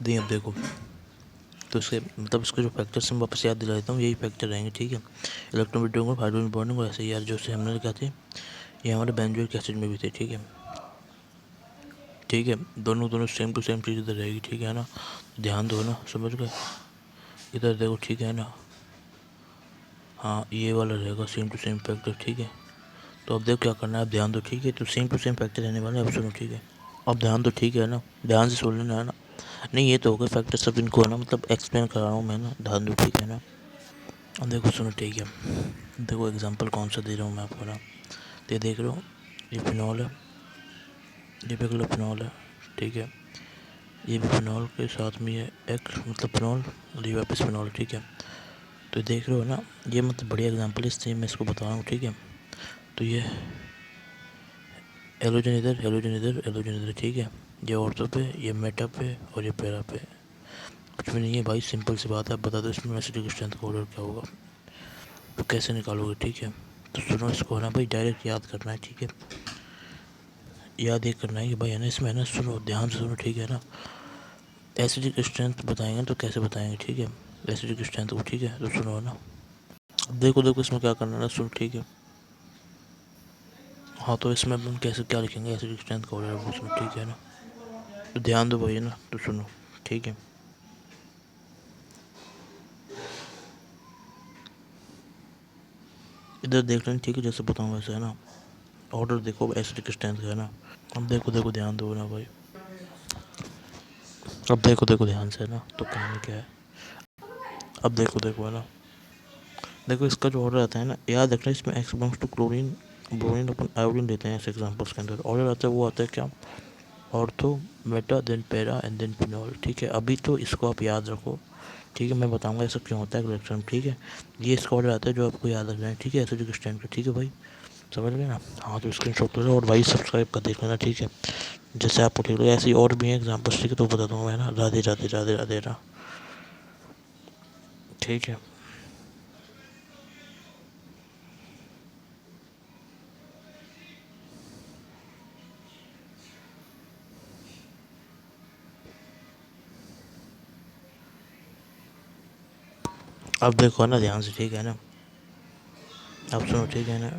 दी। अब देखो तो इसके मतलब इसके जो फैक्टर्स मैं वापस याद दिला देता हूँ, यही फैक्टर रहेंगे, ठीक है। इलेक्ट्रोन को हाइड्रोजन बॉन्डिंग और ऐसे यार जो से हमने लिखा थे ये हमारे बेंजोइक एसिड में भी थे, ठीक है। ठीक है, दोनों सेम टू सेम चीज़ इधर रहेगी, ठीक है ना। ध्यान दो ना, समझ गए। इधर देखो, ठीक है ना। हाँ, ये वाला रहेगा सेम टू सेम फैक्टर, ठीक है। तो अब देखो क्या करना है, आप ध्यान दो, ठीक है। तो सेम टू सेम फैक्टर रहने वाले, अब सुनो, ठीक है। अब ध्यान दो, ठीक है ना, ध्यान से सुन लेना है ना। नहीं, ये तो हो गए फैक्टर, सब इनको है ना, मतलब एक्सप्लेन कर रहा हूँ मैं ना, ध्यान दो, ठीक है ना। अब देखो सुनो, ठीक है। देखो एग्जांपल कौन सा दे रहा हूँ मैं आपको ना। तो ये देख रहे हो, ये फिनॉल है, ये भी अगला फिनॉल है, ठीक है। ये भी फिनॉल के साथ में ये एक्स मतलब फिनॉल और ये वापस फिनॉल, ठीक है। तो देख रहे हो ना, ये मतलब बढ़िया एग्जांपल इससे मैं इसको बता रहा हूँ, ठीक है। तो ये एलोजन इधर, एलोजन इधर, एलोजन इधर, ठीक है। ये ऑर्थो पे, ये मेटा पे और ये पैरा पे। कुछ भी नहीं है भाई, सिंपल सी बात है। आप बता दो इसमें एसिडिक स्ट्रेंथ का ऑर्डर क्या होगा, तो कैसे निकालोगे, ठीक है। तो सुनो, इसको है ना भाई डायरेक्ट याद करना है, ठीक है। याद ये करना है कि भाई है ना, इसमें है ना, सुनो ध्यान से सुनो, ठीक है ना। एसिडिक स्ट्रेंथ बताएंगे तो कैसे बताएंगे, ठीक है, एसिडिक स्ट्रेंथ को, ठीक है। तो सुनो ना, देखो देखो इसमें क्या करना है ना, सुनो, ठीक है। हाँ, तो इसमें अपन कैसे क्या लिखेंगे, एसिडिक स्ट्रेंथ का ऑर्डर वो सुनो, ठीक है ना। तो ध्यान दो भाई ना, तो सुनो, ठीक है। इधर देख लें, ठीक है, जैसे बताऊँ वैसे है ना। ऑर्डर देखो एसिडिक स्ट्रेंथ का है ना। अब देखो देखो ध्यान दो ना भाई, अब देखो देखो ध्यान से है ना, तो कहानी क्या है। अब देखो देखो है ना, देखो इसका जो ऑर्डर आता है ना, याद रखना, इसमें X belongs to chlorine, bromine अपन आयोडीन लेते हैं ऐसे एग्जांपल्स के अंदर। ऑर्डर आता है वो आता है क्या, ortho, meta, then para and then phenol, ठीक है। अभी तो इसको आप याद रखो, ठीक है। मैं बताऊंगा ऐसा क्यों होता है रिएक्शन में, ठीक है। ये इसका ऑर्डर आता है जो आपको याद रखना है, ठीक है, एसिडिक स्ट्रेंथ का, ठीक है भाई, समझ गए ना। हाँ, तो स्क्रीन शॉट लो और भाई सब्सक्राइब कर देख लेना, ठीक है। जैसे आपको ठीक लगे, ऐसी और भी हैं एग्जाम्पल्स, ठीक है, तो बता दूंगा मैं ना। राधे राधे राधे राधे रा, ठीक है। अब देखो ना ध्यान से, ठीक है ना। अब सुनो, ठीक है ना।